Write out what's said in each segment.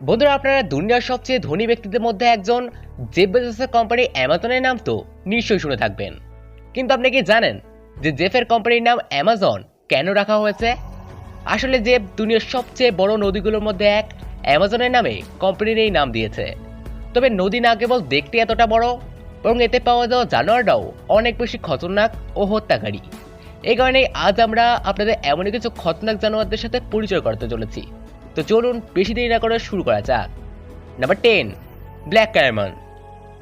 বন্ধুরা, আপনারা দুনিয়ার সবচেয়ে ধনী ব্যক্তিদের মধ্যে একজন জেফ বেজোসের কোম্পানি অ্যামাজনের নাম তো নিশ্চয়ই শুনে থাকবেন। কিন্তু আপনি কি জানেন যে জেফের কোম্পানির নাম অ্যামাজন কেন রাখা হয়েছে? আসলে জেফ দুনিয়ার সবচেয়ে বড় নদীগুলোর মধ্যে এক অ্যামাজনের নামে কোম্পানির এই নাম দিয়েছে। তবে নদী না কেবল দেখতে এতটা বড়, বরং এতে পাওয়া যাওয়া জানোয়াররাও অনেক বেশি খতরনাক ও হত্যাকারী। এই কারণেই আজ আমরা আপনাদের এমনই কিছু খতরনাক জানোয়ারদের সাথে পরিচয় করতে চলেছি। তো চলুন বেশি দেরি না করে শুরু করা যাক। Number 10, black caiman.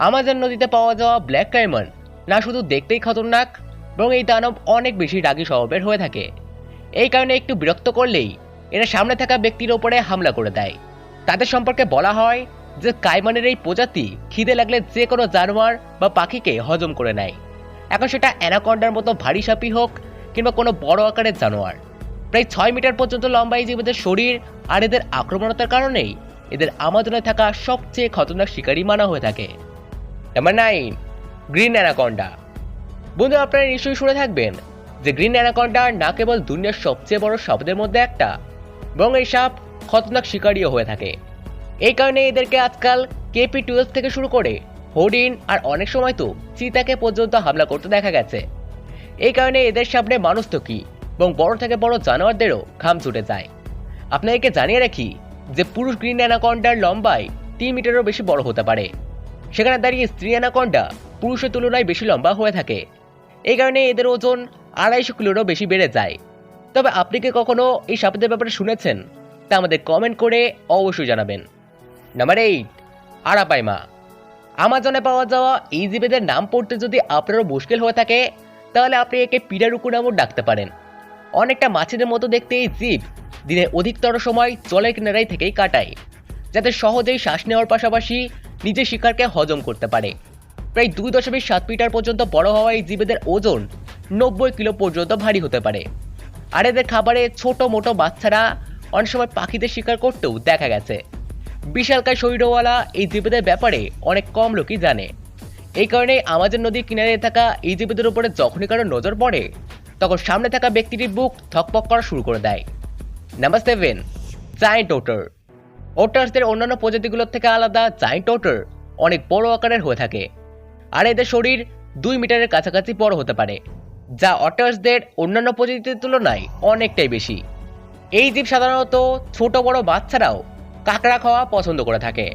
আমাজন নদীতে পাওয়া যাওয়া ব্ল্যাক কাইমান না শুধু দেখতেই খতরনাক, বরং এই দানব অনেক বেশি রাগী স্বভাবের হয়ে থাকে। এই কারণে একটু বিরক্ত করলেই এরা সামনে থাকা ব্যক্তির ওপরে হামলা করে দেয়। তাদের সম্পর্কে বলা হয় যে কাইমানের এই প্রজাতি খিদে লাগলে যে কোনো জানোয়ার বা পাখিকে হজম করে নেয়। এখন সেটা অ্যানাকন্ডার মতো ভারী সাপই হোক কিংবা কোনো বড় আকারের জানোয়ার। প্রায় 6 মিটার পর্যন্ত লম্বা এই জীবদের শরীর আর এদের আক্রমণতার কারণেই এদের আমাজনে থাকা সবচেয়ে খতরনাক শিকারী মানা হয়ে থাকে। Number 9, green anaconda. বন্ধু, আপনারা নিশ্চয়ই শুনে থাকবেন যে গ্রিন অ্যানাকন্ডা না কেবল দুনিয়ার সবচেয়ে বড় সাপদের মধ্যে একটা, বরং এই সাপ খতরনাক শিকারীও হয়ে থাকে। এই কারণে এদেরকে আজকাল KP-12 থেকে শুরু করে হরিণ আর অনেক সময় তো চিতাকে পর্যন্ত হামলা করতে দেখা গেছে। এই কারণে এদের সামনে মানুষ তো কি, এবং বড় থেকে বড় জানোয়ারদেরও ঘাম ছুটে যায়। আপনাদেরকে জানিয়ে রাখি যে পুরুষ গ্রিন অ্যানাকন্ডার লম্বায় 3 মিটারেরও বেশি বড় হতে পারে। সেখানে দাঁড়িয়ে স্ত্রী অ্যানাকন্ডা পুরুষের তুলনায় বেশি লম্বা হয়ে থাকে। এই কারণে এদের ওজন 250 কিলোরও বেশি বেড়ে যায়। তবে আপনি কি কখনো এই সাপেদের ব্যাপারে শুনেছেন? তা আমাদের কমেন্ট করে অবশ্যই জানাবেন। Number 8, arapaima. আমাজনে পাওয়া যাওয়া এই জীবেদের নাম পড়তে যদি আপনারও মুশকিল হয়ে থাকে, তাহলে আপনি একে পিরারুকু নামও ডাকতে পারেন। অনেকটা মাছেদের মতো দেখতে এই জীব দিনের অধিকতর সময় জলের কিনারায় থেকেই কাটায়, যাতে সহজেই শ্বাস নেওয়ার পাশাপাশি নিজের শিকারকে হজম করতে পারে। প্রায় 2.7 মিটার পর্যন্ত বড় হওয়া এই জীবেদের ওজন 90 কিলো পর্যন্ত ভারী হতে পারে। আর এদের খাবারে ছোট মোটো বাচ্চারা অনেক সময় পাখিদের শিকার করতেও দেখা গেছে। বিশালকায় শরীরওয়ালা এই জীবেদের ব্যাপারে অনেক কম লোকই জানে। এই কারণে আমাজন নদীর কিনারে থাকা এই জীবেদের উপরে যখনই কারো নজর পড়ে, তখন সামনে থাকা ব্যক্তিটির বুক থকপক করা শুরু করে দেয়। নাম্বার 7, জায়ান্ট ওটার। ওটার্সদের অন্যান্য প্রজাতিগুলোর থেকে আলাদা জায়ান্ট ওটার অনেক বড় আকারের হয়ে থাকে, আর এদের শরীর 2 মিটারের কাছাকাছি বড় হতে পারে, যা ওটার্সদের অন্যান্য প্রজাতির তুলনায় অনেকটাই বেশি। এই জীব সাধারণত ছোট বড় বাচ্চারাও কাঁকড়া খাওয়া পছন্দ করে থাকে।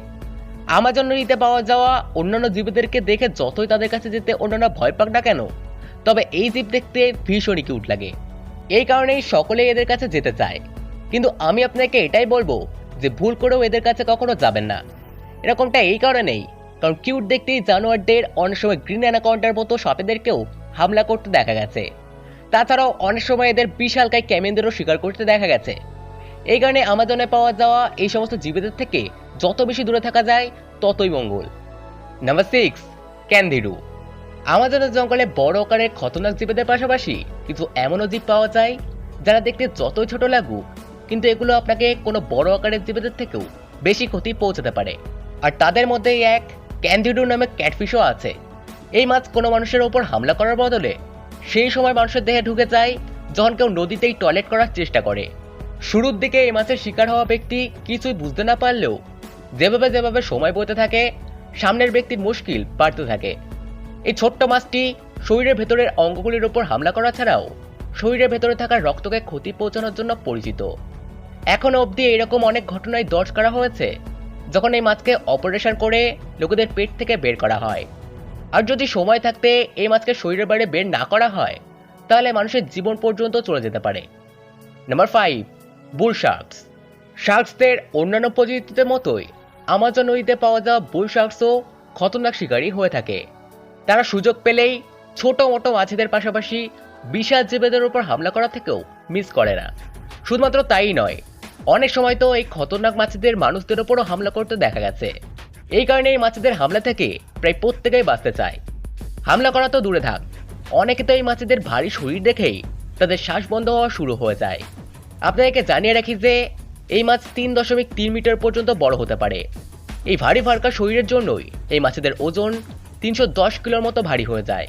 আমাজন নদীতে পাওয়া যাওয়া অন্যান্য জীবদেরকে দেখে যতই তাদের কাছে যেতে অন্যান্য ভয় পাক না কেন, তবে এই জীব দেখতে ভীষণই কিউট লাগে। এই কারণেই সকলেই এদের কাছে যেতে চায়। কিন্তু আমি আপনাকে এটাই বলবো যে ভুল করেও এদের কাছে কখনো যাবেন না। এরকমটা এই কারণেই, কারণ কিউট দেখতেই জানোয়ারদের অনেক সময় গ্রিন অ্যানাকন্ডার মতো সাপেদেরকেও হামলা করতে দেখা গেছে। তাছাড়াও অনেক সময় এদের বিশালকায় ক্যামেনদেরও শিকার করতে দেখা গেছে। এই কারণে আমাজনে পাওয়া যাওয়া এই সমস্ত জীবদের থেকে যত বেশি দূরে থাকা যায় ততই মঙ্গল। নাম্বার 6, ক্যানধিরু। আমাজনের জঙ্গলে বড় আকারের খতরনাক জীবদের পাশাপাশি কিছু এমনও জীব পাওয়া যায় যারা দেখতে যতই ছোট লাগুক, কিন্তু এগুলো আপনাকে কোনো বড় আকারের জীবদের থেকেও বেশি ক্ষতি পৌঁছাতে পারে। আর তাদের মধ্যেই এক ক্যানধিরু নামে ক্যাটফিশও আছে। এই মাছ কোনো মানুষের ওপর হামলা করার বদলে সেই সময় মানুষের দেহে ঢুকে যায় যখন কেউ নদীতেই টয়লেট করার চেষ্টা করে। শুরুর দিকে এই মাছের শিকার হওয়া ব্যক্তি কিছুই বুঝতে না পারলেও যেভাবে সময় বইতে থাকে, সামনের ব্যক্তির মুশকিল বাড়তে থাকে। এই ছোট্ট মাছটি শরীরের ভেতরের অঙ্গগুলির উপর হামলা করা ছাড়াও শরীরের ভেতরে থাকা রক্তকে ক্ষতি পৌঁছানোর জন্য পরিচিত। এখনো অবধি এরকম অনেক ঘটনায় দর্জ করা হয়েছে যখন এই মাছকে অপারেশন করে লোকেদের পেট থেকে বের করা হয়। আর যদি সময় থাকতে এই মাছকে শরীরের বাইরে বের না করা হয়, তাহলে মানুষের জীবন পর্যন্ত চলে যেতে পারে। নাম্বার 5, বুল শার্কস। শার্কসদের অন্যান্য প্রজাতিদের মতোই আমাজন নদীতে পাওয়া যাওয়া বুল শার্কসও খতরনাক শিকারী হয়ে থাকে। তারা সুযোগ পেলেই ছোট মোটো মাছেদের পাশাপাশি বিশাল জীবেদের উপর হামলা করা থেকেও মিস করে না। শুধুমাত্র তাই নয়, অনেক সময় তো এই খতরনাক মাছেদের মানুষদের উপরও হামলা করতে দেখা গেছে। এই কারণে এই মাছেদের হামলা থেকে প্রায় প্রত্যেকেই বাঁচতে চায়। হামলা করা তো দূরে থাক, অনেকে তো এই মাছেদের ভারী শরীর দেখেই তাদের শ্বাস বন্ধ হওয়া শুরু হয়ে যায়। আপনাদেরকে জানিয়ে রাখি যে এই মাছ 3.3 মিটার পর্যন্ত বড় হতে পারে। এই ভারী ভারকা শরীরের জন্যই এই মাছেদের ওজন 310 কিলোর মতো ভারী হয়ে যায়।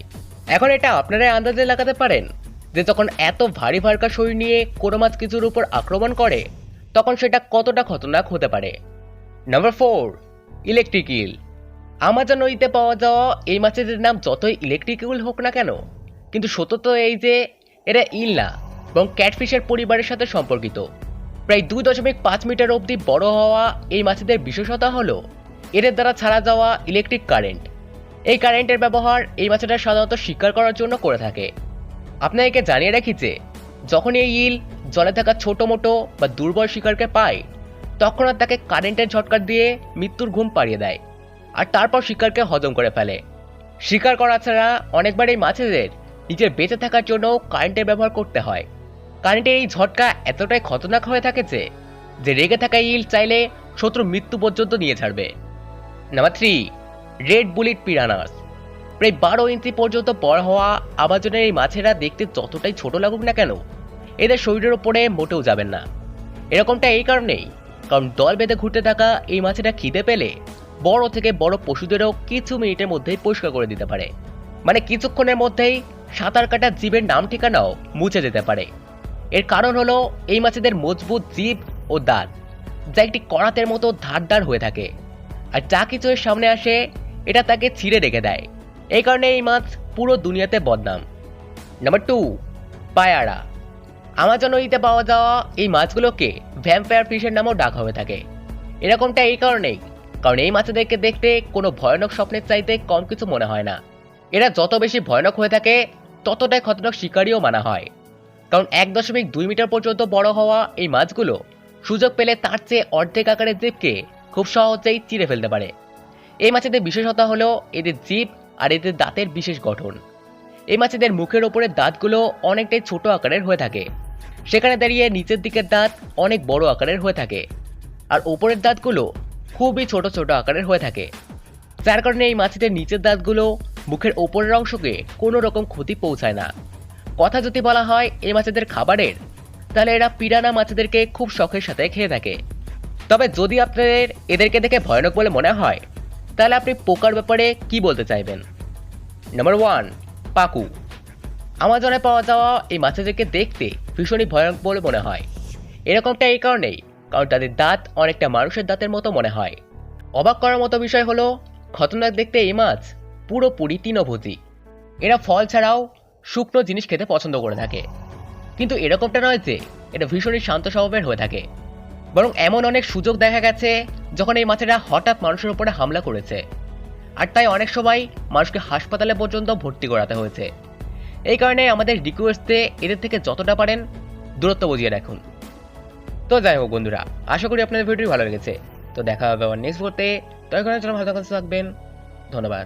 এখন এটা আপনারাই আন্দাজে লাগাতে পারেন যে যখন এত ভারী ভারকা শরীর নিয়ে কোনো মাছ কিছুর উপর আক্রমণ করে, তখন সেটা কতটা খতরনাক হতে পারে। নাম্বার 4, ইলেকট্রিক ইল। আমাজন নদীতে পাওয়া যাওয়া এই মাছেদের নাম যতই ইলেকট্রিক ইল হোক না কেন, কিন্তু সত্য তো এই যে এরা ইল না, এবং ক্যাটফিশের পরিবারের সাথে সম্পর্কিত। প্রায় 2.5 মিটার অবধি বড় হওয়া এই মাছেদের বিশেষতা হলো এদের দ্বারা ছাড়া যাওয়া ইলেকট্রিক কারেন্ট। এই কারেন্টের ব্যবহার এই মাছেরা সাধারণত শিকার করার জন্য করে থাকে। আপনাদেরকে জানিয়ে রাখি যে যখন এই ইল জলে থাকা ছোট মোটো বা দুর্বল শিকারকে পায়, তখন আর তাকে কারেন্টের ঝটকা দিয়ে মৃত্যুর ঘুম পাড়িয়ে দেয়, আর তারপর শিকারকে হজম করে ফেলে। শিকার করা ছাড়া অনেকবার এই মাছেদের নিজের বেঁচে থাকার জন্য কারেন্টের ব্যবহার করতে হয়। কারেন্টের এই ঝটকা এতটাই খতরনাক হয়ে থাকে যে রেগে থাকা ইল চাইলে শত্রুর মৃত্যু পর্যন্ত নিয়ে ছাড়বে। Number 3, red bullet piranhas. প্রায় 12 ইঞ্চি পর্যন্ত বড় হওয়া আমাজনের এই মাছেরা দেখতে যতটাই ছোট লাগুক না কেন, এদের শরীরের ওপরে মোটেও যাবেন না। এরকমটা এই কারণেই, কারণ দল বেঁধে ঘুরতে থাকা এই মাছেরা খিদে পেলে বড় থেকে বড় পশুদেরও কিছু মিনিটের মধ্যেই পরিষ্কার করে দিতে পারে। মানে কিছুক্ষণের মধ্যেই সাঁতার কাটা জীবের নাম ঠিকানাও মুছে যেতে পারে। এর কারণ হলো এই মাছেদের মজবুত জিভ ও দাঁত, যা একটি করাতের মতো ধারদার হয়ে থাকে, আর যা কিছু এর সামনে আসে এটা তাকে ছিঁড়ে রেখে দেয়। এই কারণে এই মাছ পুরো দুনিয়াতে বদনাম। নাম্বার 2, পায়ারা। আমাজন নদীতে পাওয়া যাওয়া এই মাছগুলোকে ভ্যাম্পায়ার ফিশের নামেও ডাকা হয়ে থাকে। এরকমটা এই কারণেই, কারণ এই মাছেদেরকে দেখতে কোনো ভয়ানক স্বপ্নের চাইতে কম কিছু মনে হয় না। এরা যত বেশি ভয়ানক হয়ে থাকে ততটাই খতরনাক শিকারিও মানা হয়, কারণ 1.2 মিটার পর্যন্ত বড় হওয়া এই মাছগুলো সুযোগ পেলে তার চেয়ে অর্ধেক আকারের জীবকে খুব সহজেই চিরে ফেলতে পারে। এই মাছেদের বিশেষতা হলো এদের জিভ আর এদের দাঁতের বিশেষ গঠন। এই মাছেদের মুখের ওপরের দাঁতগুলো অনেকটাই ছোট আকারের হয়ে থাকে, সেখানে দাঁড়িয়ে নিচের দিকের দাঁত অনেক বড় আকারের হয়ে থাকে, আর ওপরের দাঁতগুলো খুবই ছোট ছোট আকারের হয়ে থাকে, যার কারণে এই মাছেদের নিচের দাঁতগুলো মুখের ওপরের অংশকে কোনো রকম ক্ষতি পৌঁছায় না। কথা যদি বলা হয় এই মাছেদের খাবারের, তাহলে এরা পিরানা মাছেদেরকে খুব শখের সাথে খেয়ে থাকে। তবে যদি আপনাদের এদেরকে দেখে ভয়ানক বলে মনে হয়, তাহলে আপনি পোকার ব্যাপারে কি বলতে চাইবেন? নাম্বার 1, পাকু। আমাজনে পাওয়া যাওয়া এই মাছেদেরকে দেখতে ভীষণই ভয়ানক বলে মনে হয়। এরকমটা এই কারণেই, কারণ তাদের দাঁত অনেকটা মানুষের দাঁতের মতো মনে হয়। অবাক করার মতো বিষয় হলো, খতরনাক দেখতে এই মাছ পুরোপুরি তৃণভোজী। এরা ফল ছাড়াও শুকনো জিনিস খেতে পছন্দ করে থাকে। কিন্তু এরকমটা নয় যে এটা ভীষণই শান্ত স্বভাবের হয়ে থাকে, বরং এমন অনেক সুযোগ দেখা গেছে যখন এই মাছেরা হঠাৎ মানুষের উপরে হামলা করেছে, আর তাই অনেক সময় মানুষকে হাসপাতালে পর্যন্ত ভর্তি করাতে হয়েছে। এই কারণে আমাদের রিকোয়েস্টে এদের থেকে যতটা পারেন দূরত্ব বজিয়ে রাখুন। তো যাই হোক বন্ধুরা, আশা করি আপনাদের ভিডিওটি ভালো লেগেছে। তো দেখা হবে আবার নেক্সট ভিডিওতে। তো এখন ভালো থাকবেন, ধন্যবাদ।